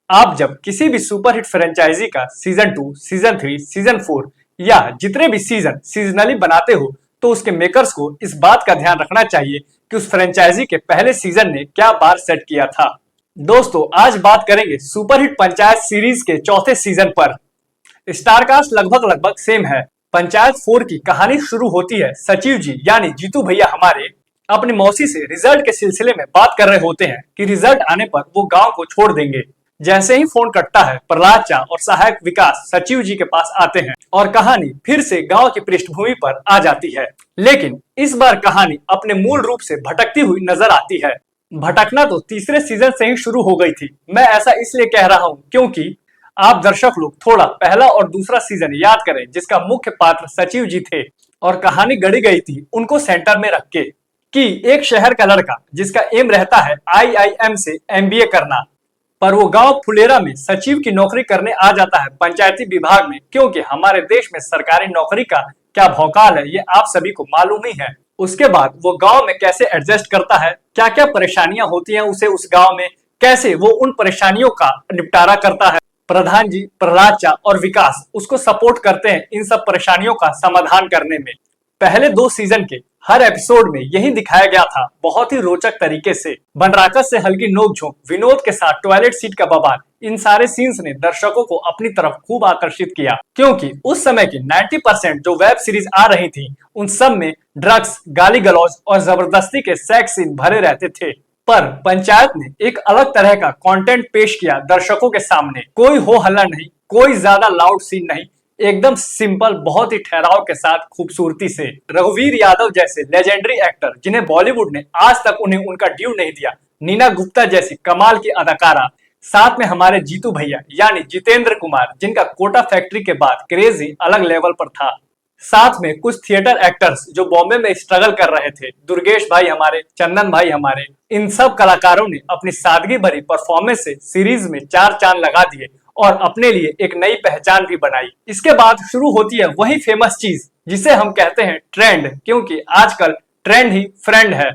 आप जब किसी भी सुपरहिट फ्रेंचाइजी का सीजन 2, सीजन 3, सीजन 4 या जितने भी सीजन सीजनली बनाते हो तो उसके मेकर्स को इस बात का ध्यान रखना चाहिए कि उस फ्रेंचाइजी के पहले सीजन ने क्या बार सेट किया था। दोस्तों, आज बात करेंगे सुपरहिट पंचायत सीरीज के चौथे सीजन पर। स्टारकास्ट लगभग लगभग सेम है। पंचायत 4 की कहानी शुरू होती है सचिव जी यानी जीतू भैया हमारे अपनी मौसी से रिजल्ट के सिलसिले में बात कर रहे होते हैं कि रिजल्ट आने पर वो गांव को छोड़ देंगे। जैसे ही फोन कटता है, प्रहलाद चा और सहायक विकास सचिव जी के पास आते हैं और कहानी फिर से गांव की पृष्ठभूमि पर आ जाती है। लेकिन इस बार कहानी अपने मूल रूप से भटकती हुई नजर आती है। भटकना तो तीसरे सीजन से ही शुरू हो गई थी। मैं ऐसा इसलिए कह रहा हूँ क्योंकि आप दर्शक लोग थोड़ा पहला और दूसरा सीजन याद करें, जिसका मुख्य पात्र सचिव जी थे और कहानी गढ़ी गई थी उनको सेंटर में रख के कि एक शहर का लड़का जिसका एम रहता है IIM से MBA करना, पर वो गांव फुलेरा में सचिव की नौकरी करने आ जाता है पंचायती विभाग में, क्योंकि हमारे देश में सरकारी नौकरी का क्या भौकाल है ये आप सभी को मालूम ही है। उसके बाद वो गांव में कैसे एडजस्ट करता है, क्या क्या परेशानियां होती हैं उसे उस गांव में, कैसे वो उन परेशानियों का निपटारा करता है। प्रधान जी, प्रहलाद चा और विकास उसको सपोर्ट करते हैं इन सब परेशानियों का समाधान करने में। पहले 2 सीजन के हर एपिसोड में यही दिखाया गया था, बहुत ही रोचक तरीके से। बनराकस से हल्की नोकझोंक, विनोद के साथ टॉयलेट सीट का बवाल, इन सारे सीन्स ने दर्शकों को अपनी तरफ खूब आकर्षित किया, क्योंकि उस समय की 90% जो वेब सीरीज आ रही थी उन सब में ड्रग्स, गाली गलौज और जबरदस्ती के सेक्स सीन भरे रहते थे। पर पंचायत ने एक अलग तरह का कंटेंट पेश किया दर्शकों के सामने। कोई हो हल्ला नहीं, कोई ज्यादा लाउड सीन नहीं, एकदम सिंपल, बहुत ही ठहराव के साथ खूबसूरती से। रघुवीर यादव जैसे लेजेंडरी एक्टर जिन्हें बॉलीवुड ने आज तक उन्हें उनका ड्यू नहीं दिया, नीना गुप्ता जैसी कमाल की अदाकारा, साथ में हमारे जीतू भैया यानी जितेंद्र कुमार जिनका कोटा फैक्ट्री के बाद क्रेज ही अलग लेवल पर था, साथ में कुछ थिएटर एक्टर्स जो बॉम्बे में स्ट्रगल कर रहे थे, दुर्गेश भाई हमारे, चंदन भाई हमारे, इन सब कलाकारों ने अपनी सादगी भरी परफॉर्मेंस से सीरीज में 4 चांद लगा दिए और अपने लिए एक नई पहचान भी बनाई। इसके बाद शुरू होती है वही फेमस चीज जिसे हम कहते हैं ट्रेंड, क्योंकि आजकल ट्रेंड ही फ्रेंड है।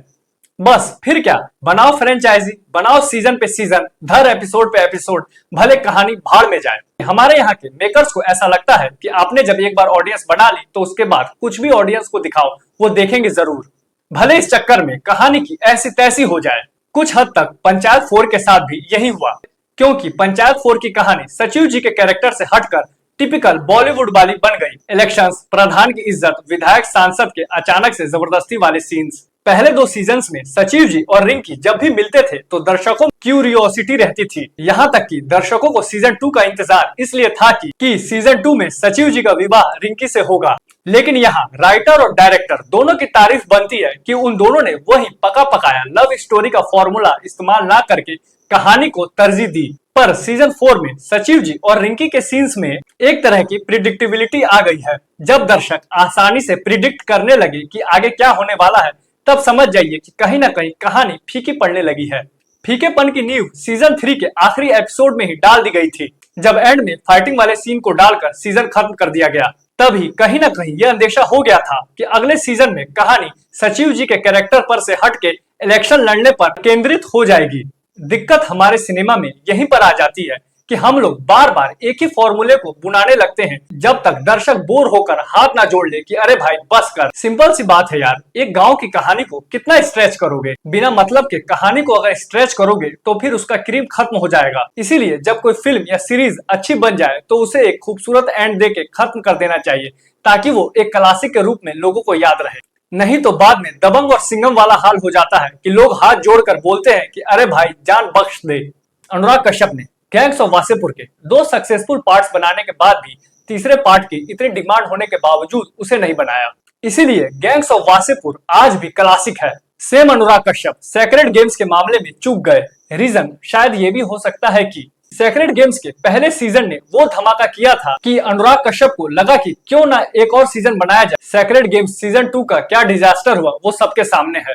बस फिर क्या, बनाओ फ्रेंचाइजी, बनाओ सीजन पे सीजन, धर एपिसोड पे एपिसोड, भले कहानी भाड़ में जाए। हमारे यहाँ के मेकर्स को ऐसा लगता है कि आपने जब एक बार ऑडियंस बना ली तो उसके बाद कुछ भी ऑडियंस को दिखाओ वो देखेंगे जरूर, भले इस चक्कर में कहानी की ऐसी तैसी हो जाए। कुछ हद तक पंचायत 4 के साथ भी यही हुआ, क्योंकि पंचायत 4 की कहानी सचिव जी के कैरेक्टर से हटकर टिपिकल बॉलीवुड वाली बन गई। इलेक्शंस, प्रधान की इज्जत, विधायक सांसद के अचानक से जबरदस्ती वाले सीन्स। पहले 2 सीजन्स में सचिव जी और रिंकी जब भी मिलते थे तो दर्शकों में क्यूरियोसिटी रहती थी, यहाँ तक कि दर्शकों को सीजन 2 का इंतजार इसलिए था कि सीजन 2 में सचिव जी का विवाह रिंकी से होगा। लेकिन यहाँ राइटर और डायरेक्टर दोनों की तारीफ बनती है कि उन दोनों ने वही पका पकाया लव स्टोरी का फॉर्मूला इस्तेमाल ना करके कहानी को तरजीह दी। पर सीजन 4 में सचिव जी और रिंकी के सीन्स में एक तरह की प्रिडिक्टेबिलिटी आ गई है। जब दर्शक आसानी से प्रिडिक्ट करने लगे कि आगे क्या होने वाला है, तब समझ जाइए कि कहीं ना कहीं कहानी फीकी पड़ने लगी है। फीकेपन की नींव सीजन 3 के आखिरी एपिसोड में ही डाल दी गई थी, जब एंड में फाइटिंग वाले सीन को डालकर सीजन खत्म कर दिया गया। तभी कहीं ना कहीं यह अंदेशा हो गया था कि अगले सीजन में कहानी सचिव जी के कैरेक्टर पर से हटके इलेक्शन लड़ने पर केंद्रित हो जाएगी। दिक्कत हमारे सिनेमा में यहीं पर आ जाती है कि हम लोग बार बार एक ही फॉर्मूले को बुनाने लगते हैं, जब तक दर्शक बोर होकर हाथ ना जोड़ ले कि अरे भाई बस कर। सिंपल सी बात है यार, एक गांव की कहानी को कितना स्ट्रेच करोगे, बिना मतलब के कहानी को अगर स्ट्रेच करोगे तो फिर उसका क्रीम खत्म हो जाएगा। इसीलिए जब कोई फिल्म या सीरीज अच्छी बन जाए तो उसे एक खूबसूरत एंड दे के खत्म कर देना चाहिए, ताकि वो एक क्लासिक के रूप में लोगों को याद रहे। नहीं तो बाद में दबंग और सिंघम वाला हाल हो जाता है कि लोग हाथ जोड़कर बोलते हैं कि अरे भाई जान बख्श दे। अनुराग कश्यप ने गैंग्स ऑफ वासेपुर के 2 सक्सेसफुल पार्ट्स बनाने के बाद भी तीसरे पार्ट की इतनी डिमांड होने के बावजूद उसे नहीं बनाया। इसीलिए गैंग्स ऑफ वासेपुर आज भी क्लासिक है। Same Anurag Kashyap sacred games के मामले में चूक गए। रीजन शायद ये भी हो सकता है कि सेक्रेड गेम्स के पहले सीजन ने वो धमाका किया था कि अनुराग कश्यप को लगा कि क्यों ना एक और सीजन बनाया जाए। सेक्रेड गेम्स सीजन 2 का क्या डिजास्टर हुआ वो सबके सामने है।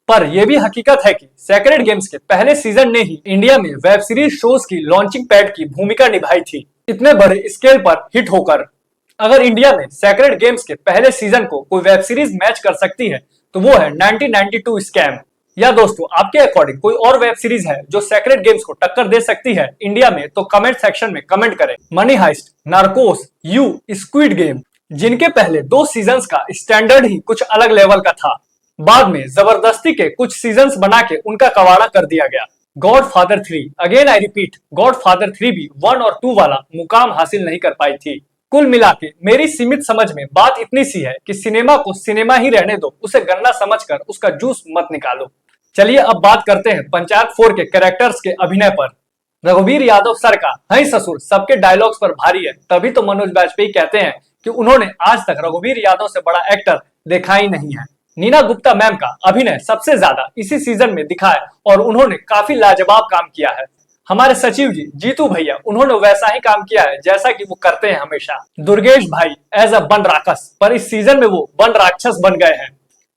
पर यह भी हकीकत है कि सेक्रेड गेम्स के पहले सीजन ने ही इंडिया में वेब सीरीज शोज की लॉन्चिंग पैड की भूमिका निभाई थी, इतने बड़े स्केल पर हिट होकर। अगर इंडिया में सेक्रेड गेम्स के पहले सीजन को कोई वेब सीरीज मैच कर सकती है तो वो है 1992 स्कैम। या दोस्तों आपके अकॉर्डिंग कोई और वेब सीरीज है जो सेक्रेड गेम्स को टक्कर दे सकती है इंडिया में, तो कमेंट सेक्शन में कमेंट करें। Money Heist, Narcos, You, Squid Game, जिनके पहले 2 सीजन्स का स्टैंडर्ड ही कुछ अलग लेवल का था, बाद में जबरदस्ती के कुछ सीजन्स बना के उनका कवाड़ा कर दिया गया। God father 3, again I repeat, God father 3 भी 1 और 2 वाला मुकाम हासिल नहीं कर पाई थी। कुल मिला के मेरी सीमित समझ में बात इतनी सी है कि सिनेमा को सिनेमा ही रहने दो, उसे गन्ना समझकर उसका जूस मत निकालो। चलिए अब बात करते हैं पंचायत 4 के कैरेक्टर्स के अभिनय पर। रघुवीर यादव सर का हई ससुर सबके डायलॉग्स पर भारी है, तभी तो मनोज बाजपेयी कहते हैं कि उन्होंने आज तक रघुवीर यादव से बड़ा एक्टर देखा ही नहीं है। नीना गुप्ता मैम का अभिनय सबसे ज्यादा इसी सीजन में दिखा है और उन्होंने काफी लाजवाब काम किया है। हमारे सचिव जी जीतू भैया, उन्होंने वैसा ही काम किया है जैसा कि वो करते हैं हमेशा। दुर्गेश भाई एज अ वन राक्षस, पर इस सीजन में वो वन राक्षस बन गए हैं।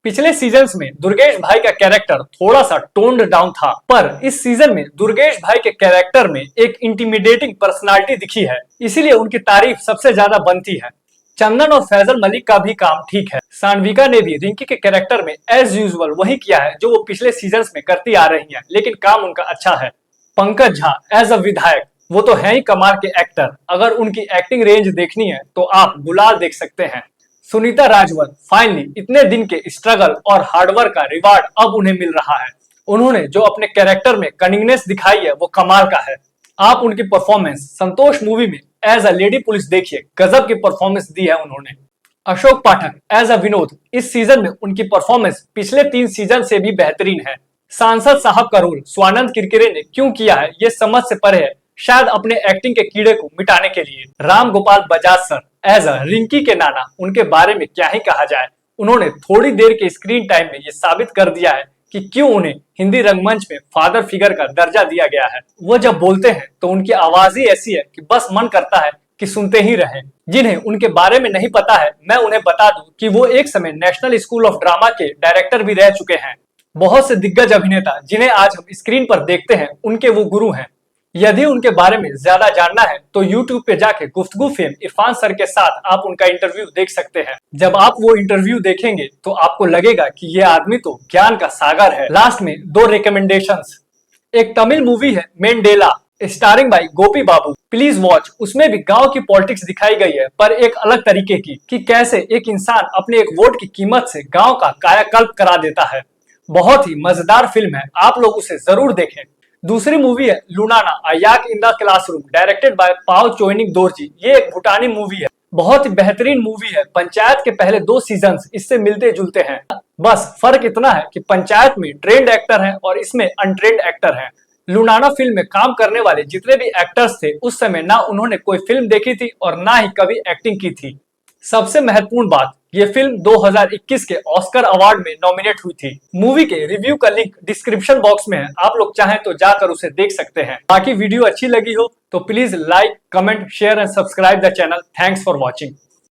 पिछले सीजन्स में दुर्गेश भाई का कैरेक्टर थोड़ा सा टोन्ड डाउन था, पर इस सीजन में दुर्गेश भाई के कैरेक्टर में एक इंटिमिडेटिंग पर्सनालिटी दिखी है, इसीलिए उनकी तारीफ सबसे ज्यादा बनती है। चंदन और फैजल मलिक का भी काम ठीक है। सानविका ने भी रिंकी के कैरेक्टर में एज यूजुअल वही किया है जो वो पिछले सीजन्स में करती आ रही हैं, लेकिन काम उनका अच्छा है। पंकज झा एज अ विधायक, वो तो है ही कमाल के एक्टर, अगर उनकी एक्टिंग रेंज देखनी है तो आप गुलाल देख सकते हैं। सुनीता राजवर फाइनली इतने दिन के स्ट्रगल और हार्डवर्क का रिवार्ड अब उन्हें मिल रहा है। उन्होंने जो अपने कैरेक्टर में कनिंगनेस दिखाई है वो कमाल का है। आप उनकी परफॉर्मेंस संतोष मूवी में एज अ लेडी पुलिस देखिए, गजब की परफॉर्मेंस दी है उन्होंने। अशोक पाठक एज अ विनोद, इस सीजन में उनकी परफॉर्मेंस पिछले 3 सीजन से भी बेहतरीन है। सांसद साहब का रोल स्वानंद किरकिरे ने क्यों किया है ये समझ से परे है, शायद अपने एक्टिंग के कीड़े को मिटाने के लिए। Ram Gopal Bajaj sir as a Rinki के नाना, उनके बारे में क्या ही कहा जाए। उन्होंने थोड़ी देर के स्क्रीन टाइम में ये साबित कर दिया है कि क्यों उन्हें हिंदी रंगमंच में फादर फिगर का दर्जा दिया गया है। वो जब बोलते हैं तो उनकी आवाज ही ऐसी है कि बस मन करता है कि सुनते ही रहें। जिन्हें उनके बारे में नहीं पता है, मैं उन्हें बता दूं कि वो एक समय नेशनल स्कूल ऑफ ड्रामा के डायरेक्टर भी रह चुके हैं। बहुत से दिग्गज अभिनेता जिन्हें आज हम स्क्रीन पर देखते हैं, उनके वो गुरु हैं। यदि उनके बारे में ज्यादा जानना है तो YouTube पे जाके गुफ्तगू फेम इरफान सर के साथ आप उनका इंटरव्यू देख सकते हैं। जब आप वो इंटरव्यू देखेंगे तो आपको लगेगा कि ये आदमी तो ज्ञान का सागर है। लास्ट में 2 रिकमेंडेशंस। एक तमिल मूवी है Mandela, starring by Gopi Babu, please watch. उसमें भी गांव की पॉलिटिक्स दिखाई गई है, पर एक अलग तरीके की, कि कैसे एक इंसान अपने एक वोट की कीमत से गांव का कायाकल्प करा देता है। बहुत ही मजेदार फिल्म है, आप लोग उसे जरूर देखें। दूसरी मूवी है Lunana a yak in the classroom, directed by Pawo Choyning Dorjee. ये एक भूटानी मूवी है, बहुत ही बेहतरीन मूवी है। पंचायत के पहले 2 सीजन्स इससे मिलते जुलते हैं, बस फर्क इतना है कि पंचायत में ट्रेंड एक्टर हैं और इसमें अनट्रेंड एक्टर हैं। लुनाना फिल्म में काम करने वाले जितने भी एक्टर्स थे, उस समय ना उन्होंने कोई फिल्म देखी थी और ना ही कभी एक्टिंग की थी। सबसे महत्वपूर्ण बात, ये फिल्म 2021 के ऑस्कर अवार्ड में नॉमिनेट हुई थी। मूवी के रिव्यू का लिंक डिस्क्रिप्शन बॉक्स में है, आप लोग चाहें तो जाकर उसे देख सकते हैं। बाकी वीडियो अच्छी लगी हो तो please like, comment, share and subscribe the channel. Thanks for watching.